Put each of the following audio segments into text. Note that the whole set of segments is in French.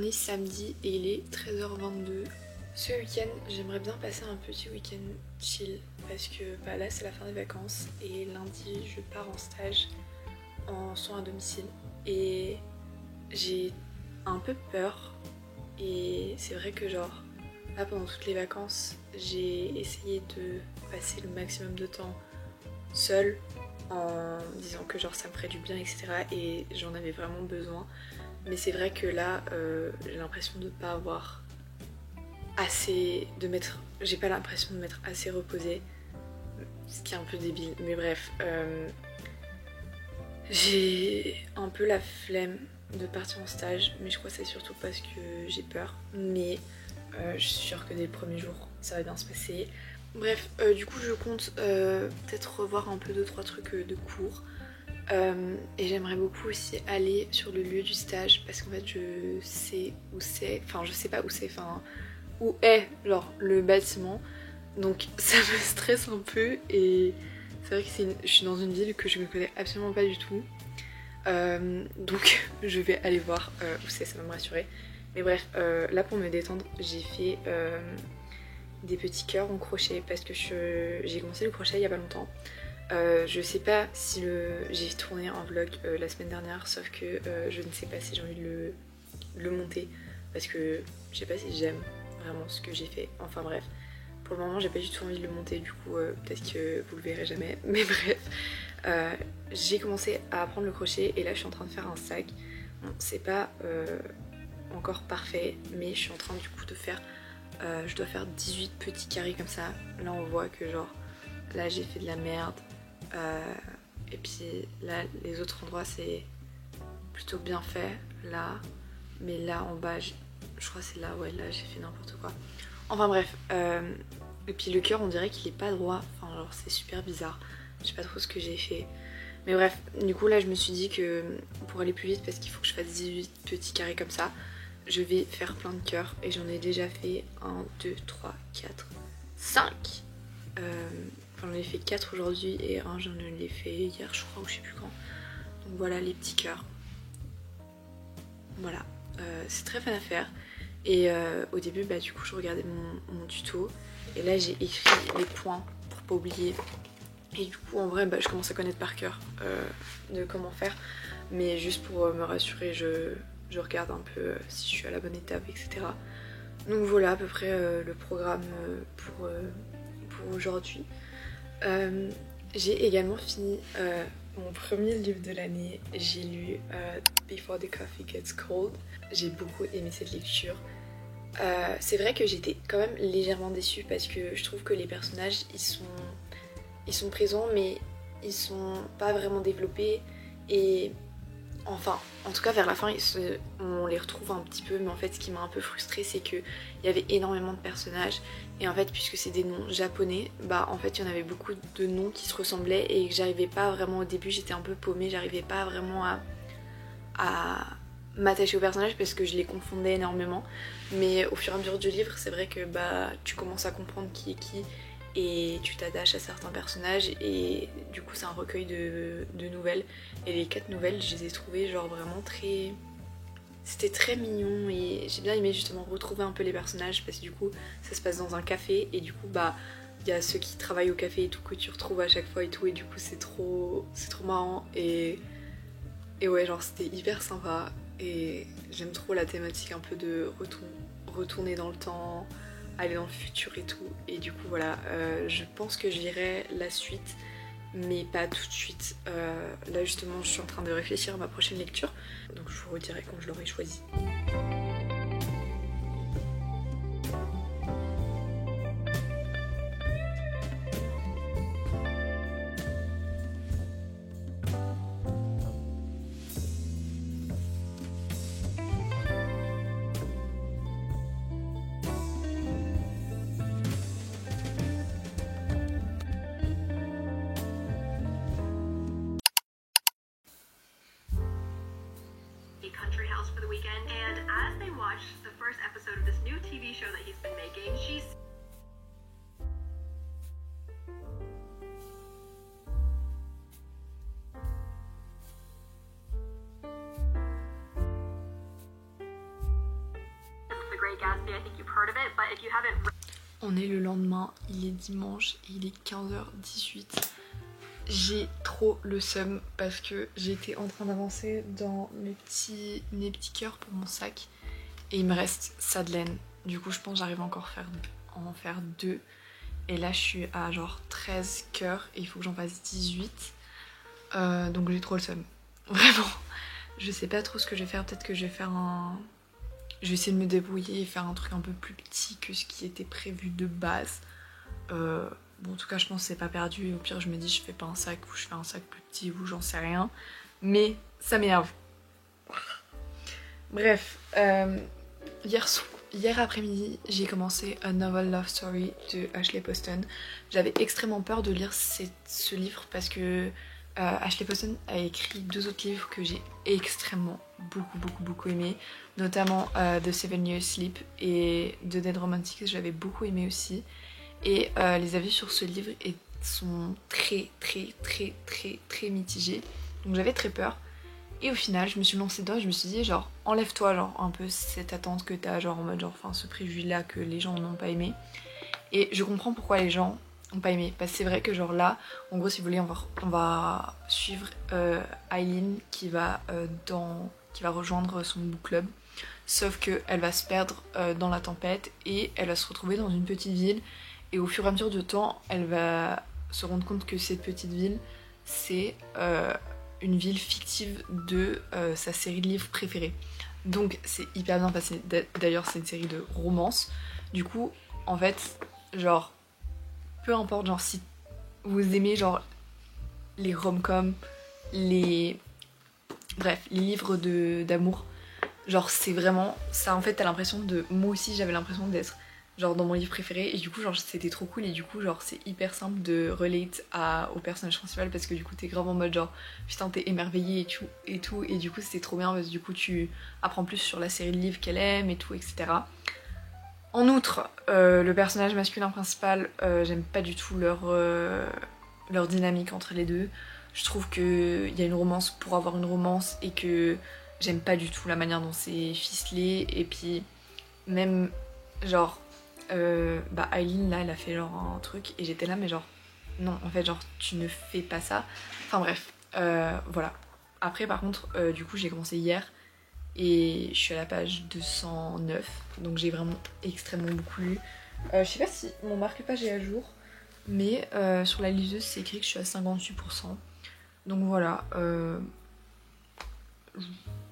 est samedi et il est 13h22. Ce week-end, j'aimerais bien passer un petit week-end chill parce que là c'est la fin des vacances et lundi je pars en stage en soins à domicile et j'ai un peu peur et c'est vrai que genre là pendant toutes les vacances j'ai essayé de passer le maximum de temps seule en disant que genre ça me ferait du bien etc et j'en avais vraiment besoin, mais c'est vrai que là j'ai l'impression de pas avoir assez j'ai pas l'impression de m'être assez reposée, ce qui est un peu débile, mais bref, j'ai un peu la flemme de partir en stage, mais je crois que c'est surtout parce que j'ai peur, mais je suis sûre que dès le premier jour ça va bien se passer. Bref, du coup je compte peut-être revoir un peu 2-3 trucs de cours. Et j'aimerais beaucoup aussi aller sur le lieu du stage parce qu'en fait je sais où c'est, enfin je sais pas où c'est, enfin où est genre le bâtiment, donc ça me stresse un peu et c'est vrai que je suis dans une ville que je ne connais absolument pas du tout, donc je vais aller voir où c'est, ça va me rassurer. Mais bref, là pour me détendre j'ai fait des petits cœurs en crochet parce que j'ai commencé le crochet il y a pas longtemps. Je sais pas si j'ai tourné un vlog la semaine dernière, sauf que je ne sais pas si j'ai envie de le monter parce que je sais pas si j'aime vraiment ce que j'ai fait. Enfin bref, pour le moment j'ai pas du tout envie de le monter, du coup peut-être que vous le verrez jamais, mais bref, j'ai commencé à apprendre le crochet et là je suis en train de faire un sac. Bon, c'est pas encore parfait, mais je suis en train du coup de faire je dois faire 18 petits carrés comme ça. Là on voit que genre là j'ai fait de la merde, et puis là les autres endroits c'est plutôt bien fait là, mais là en bas je crois que c'est là, ouais là j'ai fait n'importe quoi. Enfin bref, et puis le cœur on dirait qu'il est pas droit, enfin genre c'est super bizarre, je sais pas trop ce que j'ai fait. Mais bref, du coup là je me suis dit que pour aller plus vite, parce qu'il faut que je fasse 18 petits carrés comme ça, je vais faire plein de cœurs et j'en ai déjà fait 1, 2, 3, 4, 5. J'en ai fait 4 aujourd'hui et un j'en ai fait hier je crois, ou je sais plus quand. Donc voilà les petits cœurs. Voilà, c'est très fun à faire. Et au début du coup je regardais mon tuto et là j'ai écrit les points pour pas oublier. Et du coup en vrai je commence à connaître par cœur de comment faire, mais juste pour me rassurer je regarde un peu si je suis à la bonne étape, etc. Donc voilà à peu près le programme pour aujourd'hui. J'ai également fini mon premier livre de l'année. J'ai lu Before the Coffee Gets Cold. J'ai beaucoup aimé cette lecture. C'est vrai que j'étais quand même légèrement déçue parce que je trouve que les personnages ils sont présents mais ils sont pas vraiment développés, et enfin en tout cas vers la fin on les retrouve un petit peu, mais en fait ce qui m'a un peu frustrée c'est qu'il y avait énormément de personnages et en fait puisque c'est des noms japonais, en fait il y en avait beaucoup de noms qui se ressemblaient et que j'arrivais pas vraiment, au début j'étais un peu paumée, j'arrivais pas vraiment à m'attacher aux personnages parce que je les confondais énormément, mais au fur et à mesure du livre c'est vrai que tu commences à comprendre qui est qui et tu t'attaches à certains personnages, et du coup c'est un recueil de nouvelles et les 4 nouvelles je les ai trouvées genre vraiment très... C'était très mignon et j'ai bien aimé justement retrouver un peu les personnages parce que du coup ça se passe dans un café et du coup il y a ceux qui travaillent au café et tout que tu retrouves à chaque fois et tout, et du coup c'est trop marrant et ouais genre c'était hyper sympa et j'aime trop la thématique un peu de retourner dans le temps, aller dans le futur et tout, et du coup voilà, je pense que je lirai la suite mais pas tout de suite. Là justement je suis en train de réfléchir à ma prochaine lecture, donc je vous redirai quand je l'aurai choisi. Country house for the weekend, and as they watch the first episode of this new TV show that he's been making, she's Great Gatsby. I think you've heard of it, but if you haven't... On est le lendemain, il est dimanche et il est 15h18. J'ai trop le seum parce que j'étais en train d'avancer dans mes petits cœurs pour mon sac et il me reste ça de laine. Du coup je pense que j'arrive encore à en faire 2 et là je suis à genre 13 cœurs et il faut que j'en fasse 18. Donc j'ai trop le seum. Vraiment. Je sais pas trop ce que je vais faire, peut-être que je vais faire un... Je vais essayer de me débrouiller et faire un truc un peu plus petit que ce qui était prévu de base. Bon, en tout cas, je pense que c'est pas perdu. Et au pire, je me dis, je fais pas un sac ou je fais un sac plus petit ou j'en sais rien. Mais ça m'énerve. Bref, hier après-midi, j'ai commencé A Novel Love Story de Ashley Poston. J'avais extrêmement peur de lire ce livre parce que Ashley Poston a écrit 2 autres livres que j'ai extrêmement beaucoup aimé, notamment The Seven Years Sleep et The Dead Romantics, j'avais beaucoup aimé aussi. Et les avis sur ce livre sont très mitigés, donc j'avais très peur. Et au final, je me suis lancée dedans et je me suis dit, genre, enlève-toi, genre, un peu cette attente que t'as, genre, en mode, genre, enfin, ce préjugé-là que les gens n'ont pas aimé. Et je comprends pourquoi les gens n'ont pas aimé. Parce que c'est vrai que, genre, là, en gros, si vous voulez, on va suivre Eileen qui va rejoindre son book club. Sauf qu'elle va se perdre dans la tempête et elle va se retrouver dans une petite ville. Et au fur et à mesure du temps, elle va se rendre compte que cette petite ville, c'est une ville fictive de sa série de livres préférée. Donc c'est hyper bien passé. D'ailleurs, c'est une série de romances. Du coup, en fait, genre, peu importe, genre, si vous aimez, genre, les rom-coms, bref, les livres d'amour, genre, c'est vraiment ça. En fait, t'as l'impression de... Moi aussi, j'avais l'impression d'être genre dans mon livre préféré et du coup genre c'était trop cool et du coup genre c'est hyper simple de relate au personnage principal parce que du coup t'es grave en mode genre putain t'es émerveillée et tout et du coup c'était trop bien parce que du coup tu apprends plus sur la série de livres qu'elle aime et tout etc. En outre le personnage masculin principal j'aime pas du tout leur dynamique entre les deux. Je trouve qu'il y a une romance pour avoir une romance et que j'aime pas du tout la manière dont c'est ficelé et puis même genre Eileen là elle a fait genre un truc et j'étais là mais genre non en fait genre tu ne fais pas ça. Enfin bref voilà. Après par contre du coup j'ai commencé hier et je suis à la page 209 donc j'ai vraiment extrêmement beaucoup lu. Je sais pas si mon marque-page est à jour mais sur la liseuse c'est écrit que je suis à 58%. Donc voilà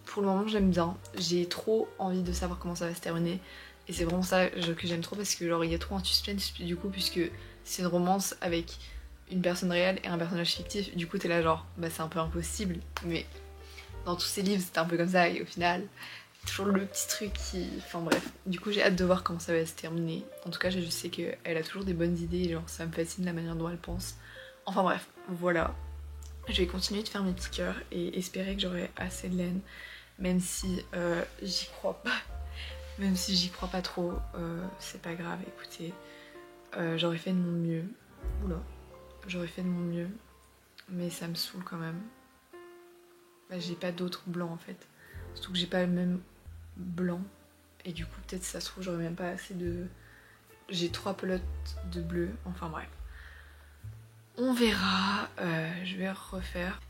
pour le moment j'aime bien. J'ai trop envie de savoir comment ça va se terminer. Et c'est vraiment ça que j'aime trop parce que genre il y a trop un suspense du coup puisque c'est une romance avec une personne réelle et un personnage fictif. Du coup t'es là genre bah c'est un peu impossible mais dans tous ces livres c'était un peu comme ça et au final toujours le petit truc qui... Enfin bref. Du coup j'ai hâte de voir comment ça va se terminer. En tout cas je sais qu'elle a toujours des bonnes idées et genre ça me fascine la manière dont elle pense. Enfin bref voilà. Je vais continuer de faire mes petits cœurs et espérer que j'aurai assez de laine même si j'y crois pas. Même si j'y crois pas trop, c'est pas grave, écoutez, j'aurais fait de mon mieux. Oula, j'aurais fait de mon mieux, mais ça me saoule quand même. Bah, j'ai pas d'autres blancs en fait, surtout que j'ai pas le même blanc, et du coup peut-être ça se trouve j'aurais même pas assez de... J'ai 3 pelotes de bleu, enfin bref. On verra, je vais refaire.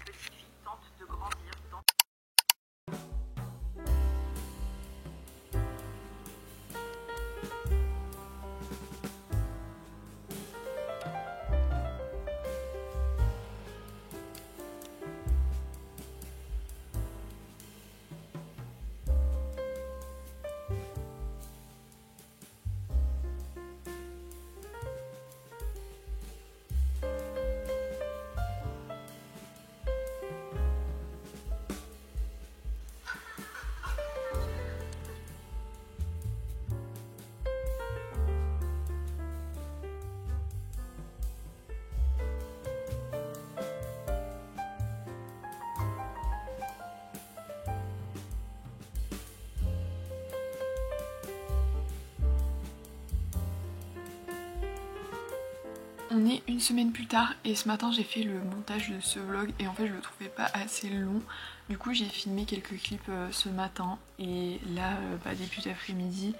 On est une semaine plus tard et ce matin j'ai fait le montage de ce vlog et en fait je le trouvais pas assez long. Du coup j'ai filmé quelques clips ce matin et là début d'après-midi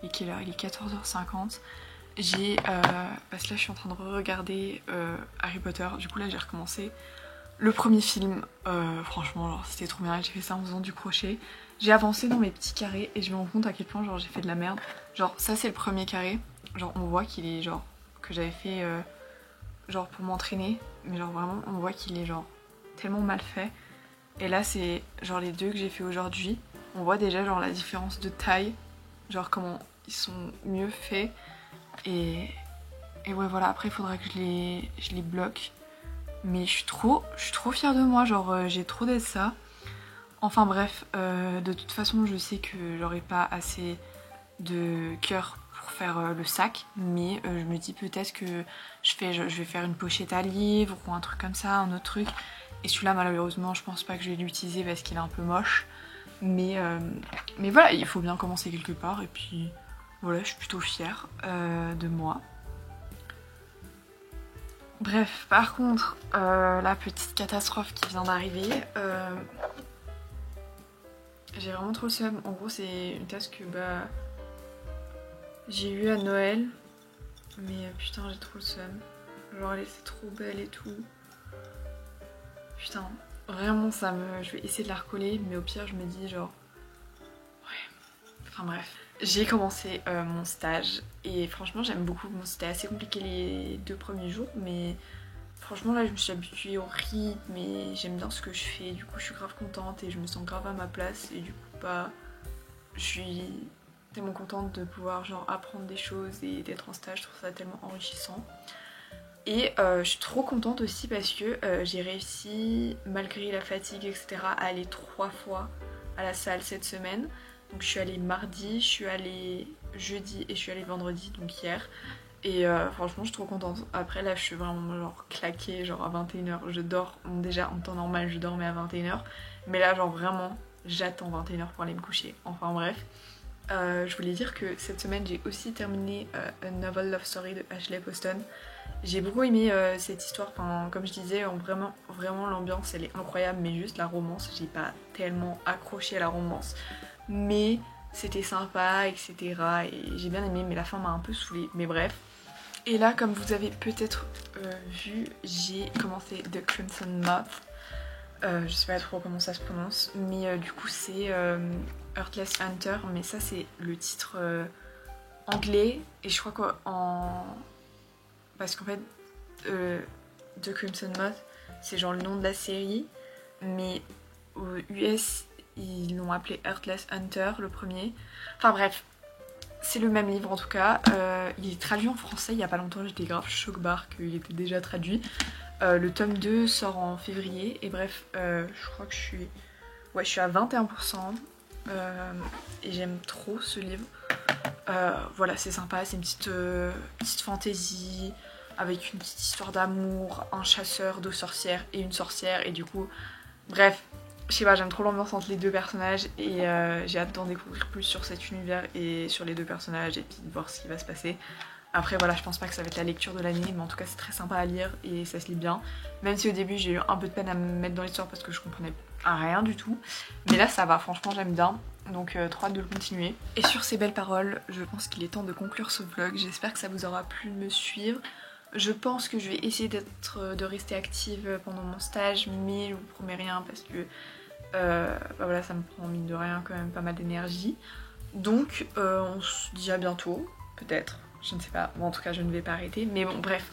Et quelle heure? Il est 14h50. Parce que là je suis en train de regarder Harry Potter. Du coup là j'ai recommencé le premier film. Franchement genre c'était trop bien. J'ai fait ça en faisant du crochet. J'ai avancé dans mes petits carrés et je me rends compte à quel point genre j'ai fait de la merde. Genre ça c'est le premier carré. Genre on voit qu'il est genre que j'avais fait genre pour m'entraîner. Mais genre vraiment on voit qu'il est genre tellement mal fait. Et là c'est genre les deux que j'ai fait aujourd'hui. On voit déjà genre la différence de taille. Genre comment ils sont mieux faits. Et ouais voilà, après il faudra que je les bloque. Mais je suis trop fière de moi, genre j'ai trop d'être ça. Enfin bref, de toute façon je sais que j'aurai pas assez de cœur pour faire le sac. Mais je me dis peut-être que je vais faire une pochette à livre ou un truc comme ça, un autre truc. Et celui-là malheureusement je pense pas que je vais l'utiliser parce qu'il est un peu moche. Mais voilà, il faut bien commencer quelque part et puis voilà, je suis plutôt fière de moi. Bref, par contre, la petite catastrophe qui vient d'arriver, j'ai vraiment trop le seum. En gros, c'est une tasse que j'ai eue à Noël, mais putain, j'ai trop le seum. Genre, elle était trop belle et tout. Putain, vraiment, je vais essayer de la recoller, mais au pire, je me dis genre... Ouais, enfin bref. J'ai commencé mon stage et franchement j'aime beaucoup. Bon, c'était assez compliqué les 2 premiers jours, mais franchement là je me suis habituée au rythme et j'aime bien ce que je fais. Du coup je suis grave contente et je me sens grave à ma place et du coup je suis tellement contente de pouvoir genre apprendre des choses et d'être en stage. Je trouve ça tellement enrichissant. Et je suis trop contente aussi parce que j'ai réussi, malgré la fatigue etc, à aller 3 fois à la salle cette semaine. Donc je suis allée mardi, je suis allée jeudi et je suis allée vendredi, donc hier. Et franchement je suis trop contente. Après là je suis vraiment genre claquée, genre à 21h. Je dors, déjà en temps normal je dormais à 21h. Mais là genre vraiment j'attends 21h pour aller me coucher. Enfin bref. Je voulais dire que cette semaine j'ai aussi terminé A Novel Love Story de Ashley Poston. J'ai beaucoup aimé cette histoire, enfin, comme je disais, vraiment l'ambiance elle est incroyable, mais juste la romance, j'ai pas tellement accroché à la romance. Mais c'était sympa, etc. Et j'ai bien aimé, mais la fin m'a un peu saoulée, mais bref. Et là, comme vous avez peut-être vu, j'ai commencé The Crimson Moth. Je sais pas trop comment ça se prononce, mais du coup c'est Heartless Hunter, mais ça c'est le titre anglais, et je crois parce qu'en fait The Crimson Moth c'est genre le nom de la série, mais aux US ils l'ont appelé Heartless Hunter le premier. Enfin bref, c'est le même livre en tout cas. Il est traduit en français il y a pas longtemps, j'étais grave choc-barre qu'il était déjà traduit. Le tome 2 sort en février et bref, je crois que je suis à 21%. Et j'aime trop ce livre. Voilà, c'est sympa, c'est une petite fantaisie avec une petite histoire d'amour, un chasseur, 2 sorcières et une sorcière, et du coup, bref, je sais pas, j'aime trop l'ambiance entre les 2 personnages et j'ai hâte d'en découvrir plus sur cet univers et sur les 2 personnages et puis de voir ce qui va se passer. Après voilà, je pense pas que ça va être la lecture de l'année, mais en tout cas c'est très sympa à lire et ça se lit bien. Même si au début j'ai eu un peu de peine à me mettre dans l'histoire parce que je comprenais rien du tout. Mais là ça va, franchement j'aime bien. Donc trop hâte de le continuer. Et sur ces belles paroles, je pense qu'il est temps de conclure ce vlog. J'espère que ça vous aura plu de me suivre. Je pense que je vais essayer de rester active pendant mon stage, mais je vous promets rien parce que voilà, ça me prend mine de rien quand même pas mal d'énergie. Donc on se dit à bientôt, peut-être. Je ne sais pas, bon, en tout cas je ne vais pas arrêter. Mais bon bref,